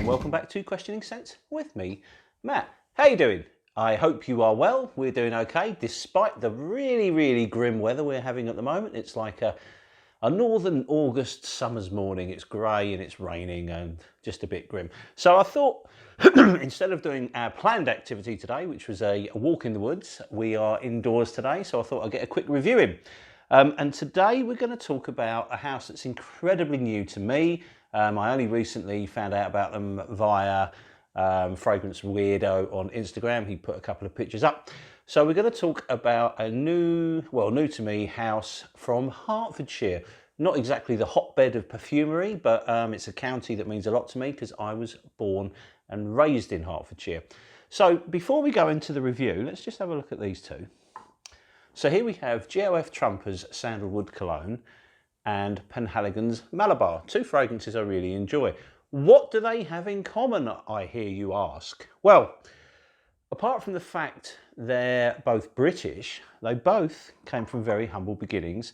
welcome back to Questioning Scents with me, Matt. How you doing? I hope you are well. We're doing okay, despite the really grim weather we're having at the moment. It's like a northern August summer's morning. It's grey and it's raining and just a bit grim. So I thought, instead of doing our planned activity today, which was a walk in the woods, we are indoors today, so I thought I'd get a quick review in. And today we're going to talk about a house that's incredibly new to me. I only recently found out about them via Fragrance Weirdo on Instagram. He put a couple of pictures up. So we're going to talk about a new to me house from Hertfordshire. Not exactly the hotbed of perfumery, but it's a county that means a lot to me because I was born and raised in Hertfordshire. So before we go into the review, let's just have a look at these two. So here we have GOF Trumpers Sandalwood Cologne and Penhaligon's Malabar, two fragrances I really enjoy. What do they have in common, I hear you ask? Well, apart from the fact they're both British, they both came from very humble beginnings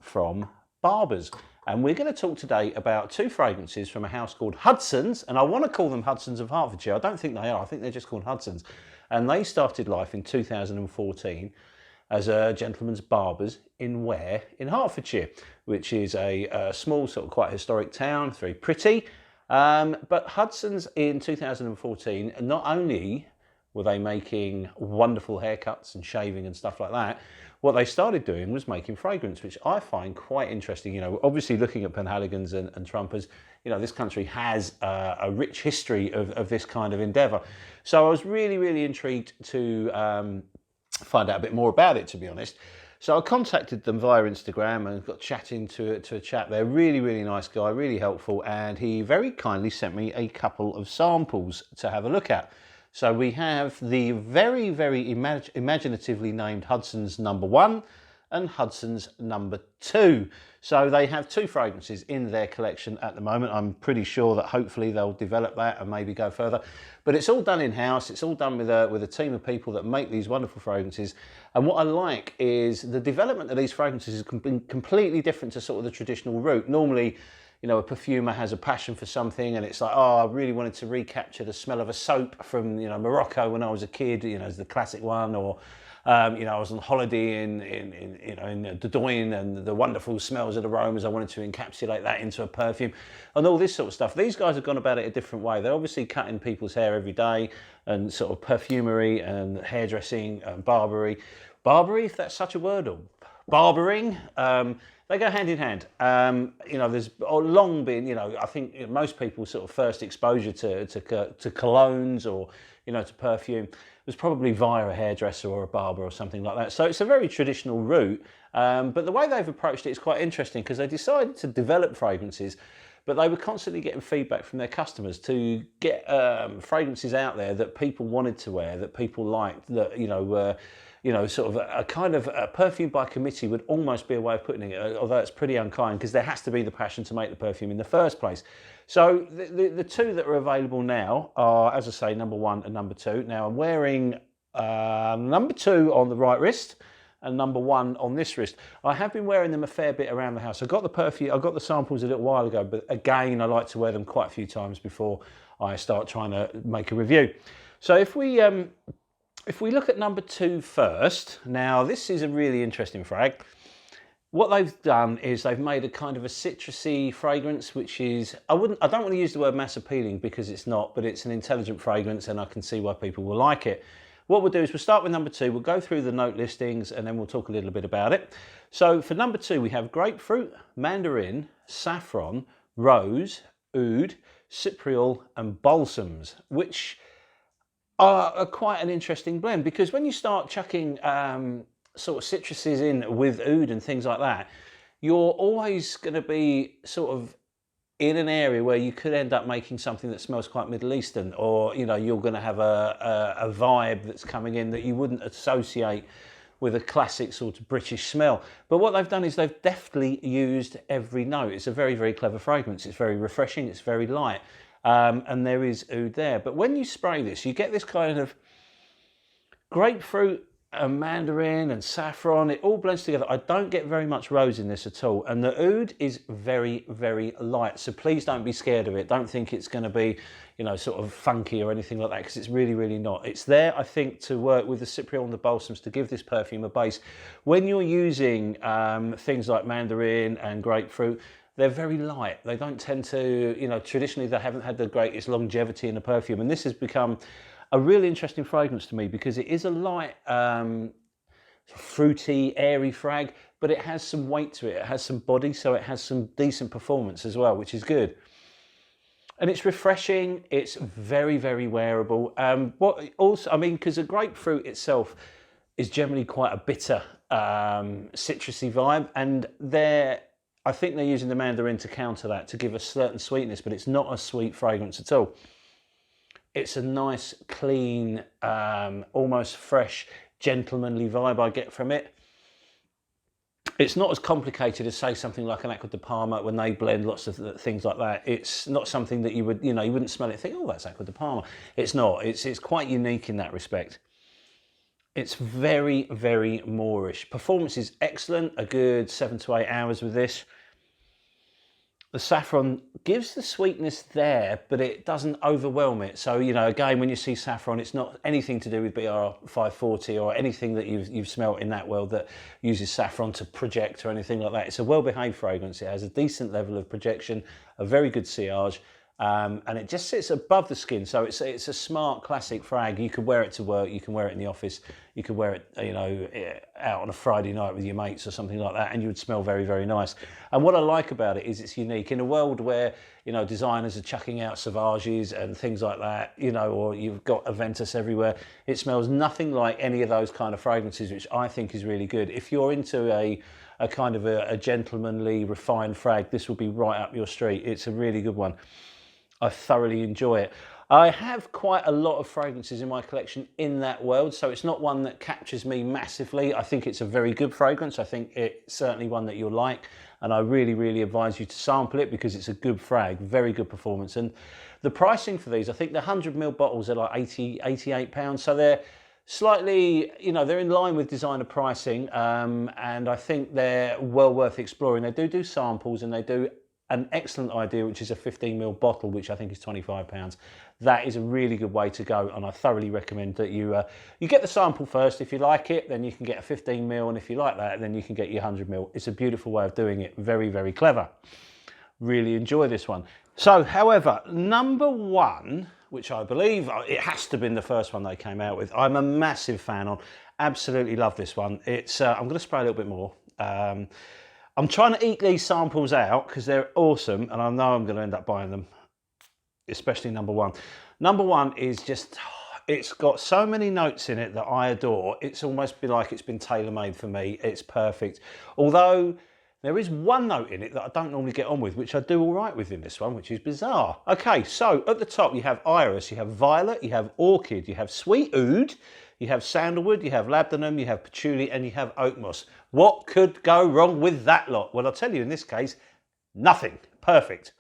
from barbers. And we're going to talk today about two fragrances from a house called Hudsons, and I want to call them Hudsons of Hertfordshire. I don't think they are, I think they're just called Hudsons. And they started life in 2014 as a gentleman's barbers in Ware in Hertfordshire, which is a small, sort of quite historic town. It's very pretty. But Hudson's in 2014, not only were they making wonderful haircuts and shaving and stuff like that, what they started doing was making fragrance, which I find quite interesting. You know, obviously looking at Penhaligon's and Trumpers, you know, this country has a rich history of this kind of endeavour. So I was really intrigued to find out a bit more about it, to be honest. So I contacted them via Instagram and got chatting to a chap there. Really nice guy, really helpful, and he very kindly sent me a couple of samples to have a look at. So we have the very imaginatively named Hudson's number 1 and Hudson's number 2. So they have two fragrances in their collection at the moment. I'm pretty sure that hopefully they'll develop that and maybe go further. But it's all done in-house. It's all done with a team of people that make these wonderful fragrances. And what I like is the development of these fragrances has been completely different to sort of the traditional route. Normally, you know, a perfumer has a passion for something and it's like, oh, I really wanted to recapture the smell of a soap from, you know, Morocco when I was a kid, you know, as the classic one, or you know, I was on holiday in Dordogne and the wonderful smells and aromas. I wanted to encapsulate that into a perfume and all this sort of stuff. These guys have gone about it a different way. They're obviously cutting people's hair every day and sort of perfumery and hairdressing and Barbary, if that's such a word, or barbering. They go hand in hand. You know, there's long been, you know, I think most people's sort of first exposure to colognes or, you know, to perfume was probably via a hairdresser or a barber or something like that. So it's a very traditional route, but the way they've approached it is quite interesting because they decided to develop fragrances, but they were constantly getting feedback from their customers to get fragrances out there that people wanted to wear, that people liked, that, you know, sort of a kind of a perfume by committee would almost be a way of putting it, although it's pretty unkind because there has to be the passion to make the perfume in the first place. So the two that are available now are, as I say, number 1 and number 2. Now I'm wearing number 2 on the right wrist and number 1 on this wrist. I have been wearing them a fair bit around the house. I got the perfume, I got the samples a little while ago, but again, I like to wear them quite a few times before I start trying to make a review. So if we look at number 2 first, now this is a really interesting frag. What they've done is they've made a kind of a citrusy fragrance, which is, I don't want to use the word mass appealing because it's not, but it's an intelligent fragrance and I can see why people will like it. What we'll do is we'll start with number 2, we'll go through the note listings and then we'll talk a little bit about it. So for number 2, we have grapefruit, mandarin, saffron, rose, oud, cypriol and balsams, which are quite an interesting blend because when you start chucking sort of citruses in with oud and things like that, you're always going to be sort of in an area where you could end up making something that smells quite Middle Eastern, or, you know, you're going to have a vibe that's coming in that you wouldn't associate with a classic sort of British smell. But what they've done is they've deftly used every note. It's a very clever fragrance. It's very refreshing. It's very light. And there is oud there. But when you spray this, you get this kind of grapefruit and mandarin and saffron, it all blends together. I don't get very much rose in this at all, and the oud is very, very light, so please don't be scared of it. Don't think it's going to be, you know, sort of funky or anything like that, because it's really, really not. It's there, I think, to work with the cypriol and the balsams to give this perfume a base. When you're using things like mandarin and grapefruit, they're very light. They don't tend to, you know, traditionally they haven't had the greatest longevity in the perfume, and this has become a really interesting fragrance to me because it is a light, fruity, airy frag, but it has some weight to it. It has some body, so it has some decent performance as well, which is good. And it's refreshing. It's very, very wearable. What also, I mean, because the grapefruit itself is generally quite a bitter, citrusy vibe, and I think they're using the mandarin to counter that, to give a certain sweetness, but it's not a sweet fragrance at all. It's a nice, clean, almost fresh, gentlemanly vibe I get from it. It's not as complicated as, say, something like an Acqua di Parma when they blend lots of things like that. It's not something that you would, you know, you wouldn't smell it and think, oh, that's Acqua di Parma. It's not. It's quite unique in that respect. It's very, very Moorish. Performance is excellent. A good 7 to 8 hours with this. The saffron gives the sweetness there, but it doesn't overwhelm it. So, you know, again, when you see saffron, it's not anything to do with BR 540 or anything that you've smelt in that world that uses saffron to project or anything like that. It's a well-behaved fragrance. It has a decent level of projection, a very good sillage, and it just sits above the skin. So it's a smart, classic frag. You could wear it to work. You can wear it in the office. You could wear it, you know, out on a Friday night with your mates or something like that, and you would smell very, very nice. And what I like about it is it's unique. In a world where, you know, designers are chucking out Sauvages and things like that, you know, or you've got Aventus everywhere, it smells nothing like any of those kind of fragrances, which I think is really good. If you're into a kind of a gentlemanly, refined frag, this will be right up your street. It's a really good one. I thoroughly enjoy it. I have quite a lot of fragrances in my collection in that world, so it's not one that captures me massively. I think it's a very good fragrance. I think it's certainly one that you'll like, and I really, really advise you to sample it because it's a good frag, very good performance. And the pricing for these, I think the 100ml bottles are like 88 pounds, so they're slightly, you know, they're in line with designer pricing, and I think they're well worth exploring. They do samples, and they do an excellent idea, which is a 15ml bottle, which I think is £25. That is a really good way to go, and I thoroughly recommend that you get the sample first. If you like it, then you can get a 15ml, and if you like that, then you can get your 100ml. It's a beautiful way of doing it. Very, very clever. Really enjoy this one. So, however, number one, which I believe it has to have been the first one they came out with, I'm a massive fan on. Absolutely love this one. It's I'm going to spray a little bit more. I'm trying to eke these samples out because they're awesome, and I know I'm going to end up buying them, especially number one. Number one is just, it's got so many notes in it that I adore. It's almost been like it's been tailor-made for me. It's perfect. Although there is one note in it that I don't normally get on with, which I do all right with in this one, which is bizarre. Okay, so at the top you have iris, you have violet, you have orchid, you have sweet oud, you have sandalwood, you have labdanum, you have patchouli, and you have oak moss. What could go wrong with that lot? Well, I'll tell you, in this case, nothing. Perfect.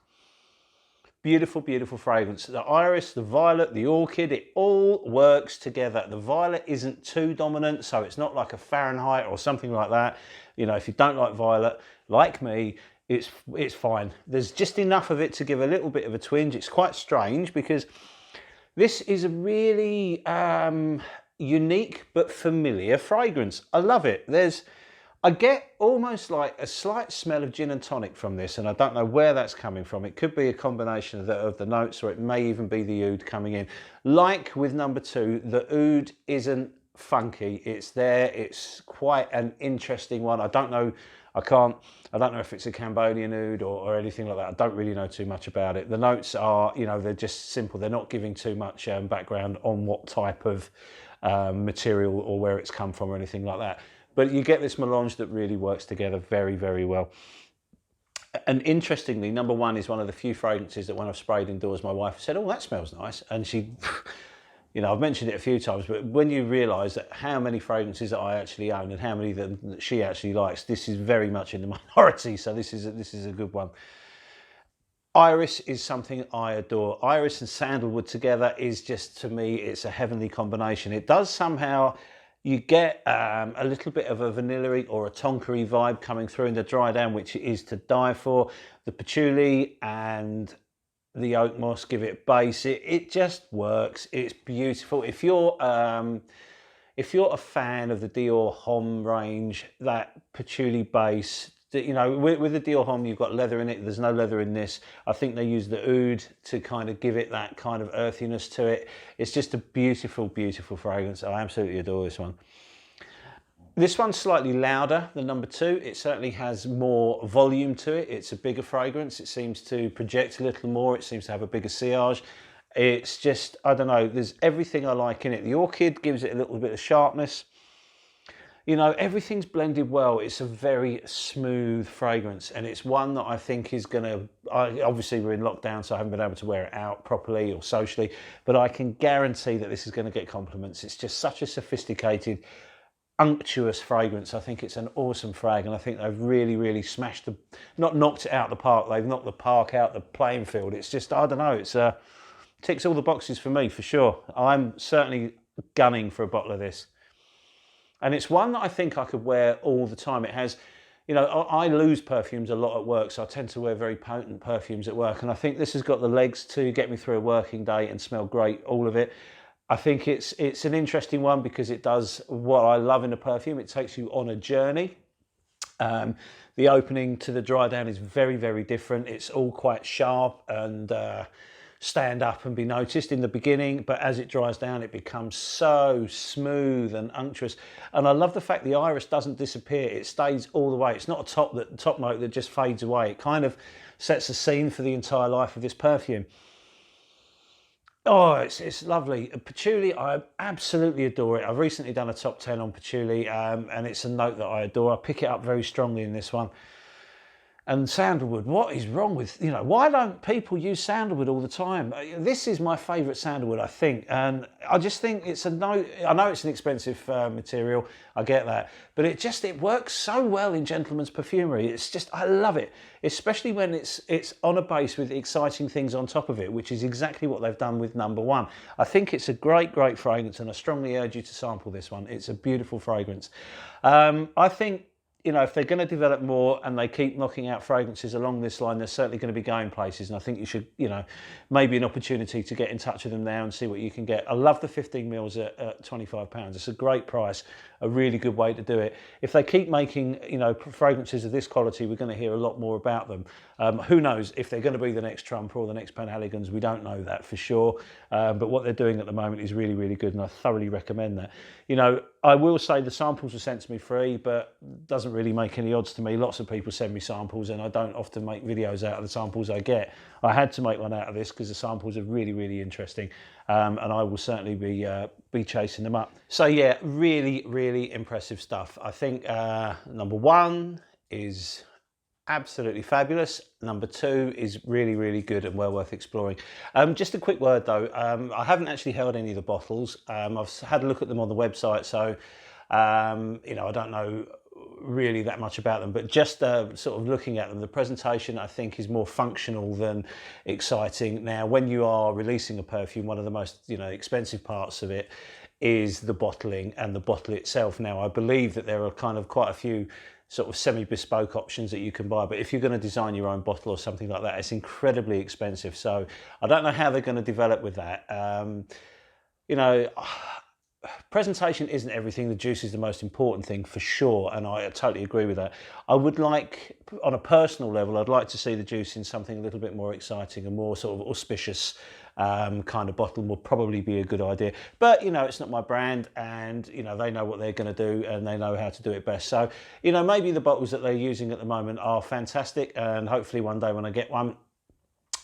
Beautiful, beautiful fragrance. The iris, the violet, the orchid, it all works together. The violet isn't too dominant, so it's not like a Fahrenheit or something like that. You know, if you don't like violet, like me, it's fine. There's just enough of it to give a little bit of a twinge. It's quite strange because this is a really unique but familiar fragrance. I love it. I get almost like a slight smell of gin and tonic from this, and I don't know where that's coming from. It could be a combination of the notes, or it may even be the oud coming in. Like with number two, the oud isn't funky. It's there. It's quite an interesting one. I don't know if it's a Cambodian oud or anything like that. I don't really know too much about it. The notes are, you know, they're just simple. They're not giving too much background on what type of material or where it's come from or anything like that. But you get this melange that really works together very, very well. And interestingly, number one is one of the few fragrances that when I've sprayed indoors, my wife said, oh, that smells nice. And she, you know, I've mentioned it a few times, but when you realise that how many fragrances that I actually own and how many that she actually likes, this is very much in the minority. So this is a good one. Iris is something I adore. Iris and sandalwood together is just, to me, it's a heavenly combination. It does somehow, You get a little bit of a vanilla or a tonkery vibe coming through in the dry down, which is to die for. The patchouli and the oak moss give it base. It just works. It's beautiful. If you're a fan of the Dior Homme range, that patchouli base, you know, with the Dior Homme, you've got leather in it. There's no leather in this. I think they use the oud to kind of give it that kind of earthiness to it. It's just a beautiful, beautiful fragrance. I absolutely adore this one. This one's slightly louder than number 2. It certainly has more volume to it. It's a bigger fragrance. It seems to project a little more. It seems to have a bigger sillage. It's just, I don't know, there's everything I like in it. The orchid gives it a little bit of sharpness. You know, everything's blended well. It's a very smooth fragrance, and it's one that I think is going to, obviously we're in lockdown, so I haven't been able to wear it out properly or socially, but I can guarantee that this is going to get compliments. It's just such a sophisticated, unctuous fragrance. I think it's an awesome frag, and I think they've really, really smashed not knocked it out of the park, they've knocked the park out the playing field. It's just, I don't know, it's ticks all the boxes for me, for sure. I'm certainly gunning for a bottle of this. And it's one that I think I could wear all the time. It has, you know, I lose perfumes a lot at work, so I tend to wear very potent perfumes at work. And I think this has got the legs to get me through a working day and smell great, all of it. I think it's an interesting one because it does what I love in a perfume. It takes you on a journey. The opening to the dry down is very, very different. It's all quite sharp and stand up and be noticed in the beginning, but as it dries down it becomes so smooth and unctuous. And I love the fact the iris doesn't disappear. It stays all the way. It's not a top note that just fades away. It kind of sets the scene for the entire life of this perfume. Oh, it's lovely. Patchouli, I absolutely adore it. I've recently done a top 10 on patchouli, and it's a note that I adore. I pick it up very strongly in this one. And sandalwood, what is wrong with, you know, why don't people use sandalwood all the time? This is my favourite sandalwood, I think, and I just think it's a note. I know it's an expensive material, I get that, but it works so well in gentleman's perfumery. It's just, I love it, especially when it's on a base with exciting things on top of it, which is exactly what they've done with number 1. I think it's a great, great fragrance, and I strongly urge you to sample this one. It's a beautiful fragrance. I think, you know, if they're going to develop more and they keep knocking out fragrances along this line, they're certainly going to be going places. And I think you should, you know, maybe an opportunity to get in touch with them now and see what you can get. I love the 15 mils at £25. It's a great price, a really good way to do it. If they keep making, you know, fragrances of this quality, we're going to hear a lot more about them. Who knows if they're going to be the next Trump or the next Penhaligon's? We don't know that for sure. But what they're doing at the moment is really, really good, and I thoroughly recommend that. You know, I will say the samples were sent to me free, but doesn't really make any odds to me. Lots of people send me samples, and I don't often make videos out of the samples I get. I had to make one out of this because the samples are really, really interesting, and I will certainly be chasing them up. So yeah, really, really impressive stuff. I think number 1 is absolutely fabulous. Number 2 is really, really good and well worth exploring. Just a quick word though, I haven't actually held any of the bottles. I've had a look at them on the website, so you know, I don't know really that much about them, but just sort of looking at them, the presentation I think is more functional than exciting. Now, when you are releasing a perfume, one of the most, you know, expensive parts of it is the bottling and the bottle itself. Now, I believe that there are kind of quite a few sort of semi-bespoke options that you can buy, but if you're going to design your own bottle or something like that, it's incredibly expensive. So I don't know how they're going to develop with that. You know, presentation isn't everything. The juice is the most important thing for sure, and I totally agree with that. I would like, on a personal level, I'd like to see the juice in something a little bit more exciting and more sort of auspicious kind of bottle will probably be a good idea. But, you know, it's not my brand, and, you know, they know what they're going to do and they know how to do it best. So, you know, maybe the bottles that they're using at the moment are fantastic, and hopefully one day when I get one,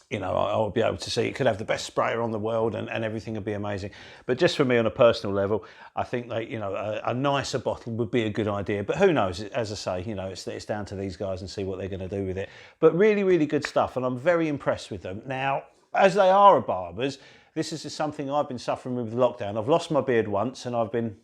you know, I'll be able to see. It could have the best sprayer on the world and everything would be amazing. But just for me on a personal level, I think that, you know, a nicer bottle would be a good idea. But who knows? As I say, you know, it's down to these guys and see what they're going to do with it. But really, really good stuff, and I'm very impressed with them. Now, as they are a barber's, this is something I've been suffering with lockdown. I've lost my beard once, and I've been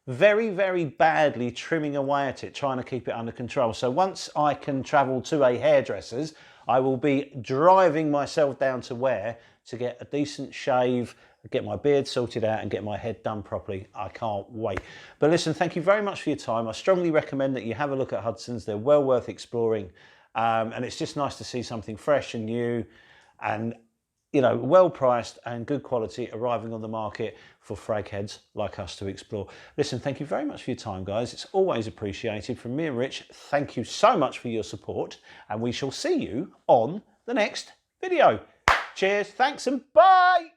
very, very badly trimming away at it, trying to keep it under control. So once I can travel to a hairdresser's, I will be driving myself down to where to get a decent shave, get my beard sorted out and get my head done properly. I can't wait. But listen, thank you very much for your time. I strongly recommend that you have a look at Hudson's. They're well worth exploring. And it's just nice to see something fresh and new and, you know, well priced and good quality arriving on the market for frag heads like us to explore. Listen, thank you very much for your time, guys. It's always appreciated. From me and Rich, thank you so much for your support, and we shall see you on the next video. Cheers, thanks, and bye.